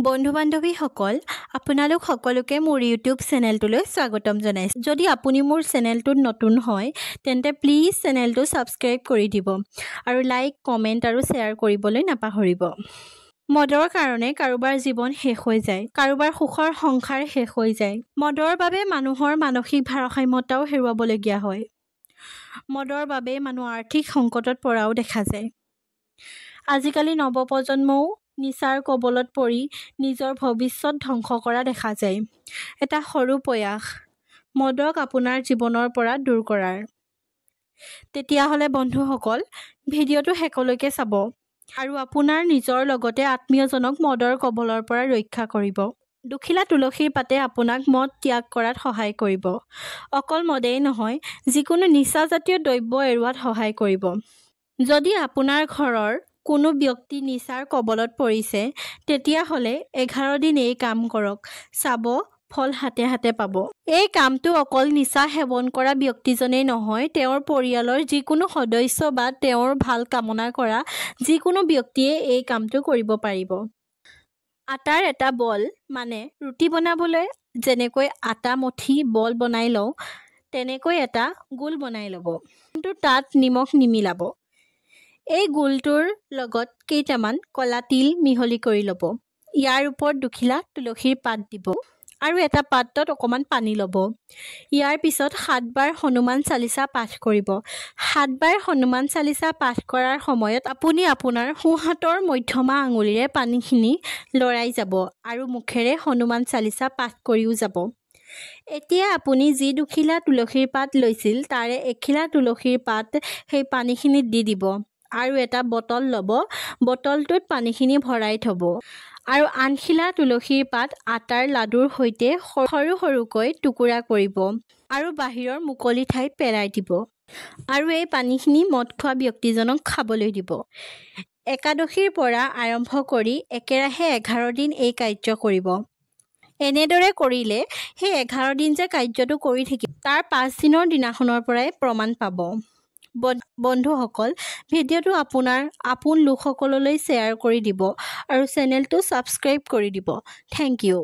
বন্ধু-বান্ধৱীসকল, আপোনালোক সকলোকে মোৰ ইউটিউব চেনেলটোলৈ স্বাগতম জনাইছোঁ। যদি আপুনি মোৰ চেনেলটোত নতুন হয়, তেন্তে প্লিজ চেনেলটো ছাবস্ক্ৰাইব কৰি দিব আৰু লাইক, কমেণ্ট আৰু শ্বেয়াৰ কৰিবলৈ নাপাহৰিব। মদৰ কাৰণে কাৰোবাৰ জীৱন শেষ হৈ যায়, কাৰোবাৰ সুখৰ সংসাৰ শেষ হৈ যায়। মদৰ বাবে মানুহৰ মানসিক ভাৰসাম্যতাও হেৰুৱাবলগীয়া হয়। মদৰ বাবে মানুহ আৰ্থিক সংকটত পৰাও দেখা যায়। আজিকালি নৱপ্ৰজন্মও নিচাৰ কবলত পৰি নিজৰ ভৱিষ্যত ধ্বংস কৰা দেখা যায়। এটা সৰু প্ৰয়াস, মদক আপোনাৰ জীৱনৰ পৰা দূৰ কৰাৰ। তেতিয়াহ'লে বন্ধুসকল, ভিডিঅ'টো শেষলৈকে চাব আৰু আপোনাৰ নিজৰ লগতে আত্মীয়জনক মদৰ কবলৰ পৰা ৰক্ষা কৰিব। দুখিলা তুলসীৰ পাতে আপোনাক মদ ত্যাগ কৰাত সহায় কৰিব। অকল মদেই নহয়, যিকোনো নিচাজাতীয় দ্ৰব্য এৰুৱাত সহায় কৰিব। যদি আপোনাৰ ঘৰৰ কোনো ব্যক্তি নিচাৰ কবলত পৰিছে, তেতিয়াহ'লে 11 দিন এই কাম কৰক। চাব, ফল হাতে হাতে পাব। এই কামটো অকল নিচা সেৱন কৰা ব্যক্তিজনেই নহয়, তেওঁৰ পৰিয়ালৰ যিকোনো সদস্য বা তেওঁৰ ভাল কামনা কৰা যিকোনো ব্যক্তিয়ে এই কামটো কৰিব পাৰিব। আটাৰ এটা বল, মানে ৰুটি বনাবলৈ যেনেকৈ আটা মঠি বল বনাই লওঁ, তেনেকৈ এটা গোল বনাই ল'ব। কিন্তু তাত নিমখ নিমিলাব। এই গোলটোৰ লগত কেইটামান ক'লা তিল মিহলি কৰি ল'ব। ইয়াৰ ওপৰত দুখিলা তুলসীৰ পাত দিব আৰু এটা পাত্ৰত অকণমান পানী ল'ব। ইয়াৰ পিছত 7 বাৰ হনুমান চালিচা পাঠ কৰিব। 7 বাৰ হনুমান চালিচা পাঠ কৰাৰ সময়ত আপুনি আপোনাৰ সোঁ হাতৰ মধ্যমা আঙুলিৰে পানীখিনি লৰাই যাব আৰু মুখেৰে হনুমান চালিচা পাঠ কৰিও যাব। এতিয়া আপুনি যি দুখিলা তুলসীৰ পাত লৈছিল, তাৰে এখিলা তুলসীৰ পাত সেই পানীখিনিত দি দিব আৰু এটা বটল ল'ব। বটলটোত পানীখিনি ভৰাই থ'ব আৰু আনখিলা তুলসীৰ পাত আটাৰ লাডুৰ সৈতে সৰু সৰুকৈ টুকুৰা কৰিব আৰু বাহিৰৰ মুকলি ঠাইত পেলাই দিব আৰু এই পানীখিনি মদ খোৱা ব্যক্তিজনক খাবলৈ দিব। একাদশীৰ পৰা আৰম্ভ কৰি একেৰাহে 11 দিন এই কাৰ্য কৰিব। এনেদৰে কৰিলে সেই 11 দিন যে কাৰ্যটো কৰি থাকিব, তাৰ 5 দিনৰ দিনাখনৰ পৰাই প্ৰমাণ পাব। বন্ধুসকল, ভিডিঅ'টো আপোনাৰ আপোন লোকসকললৈ শ্বেয়াৰ কৰি দিব আৰু চেনেলটো ছাবস্ক্ৰাইব কৰি দিব। Thank U.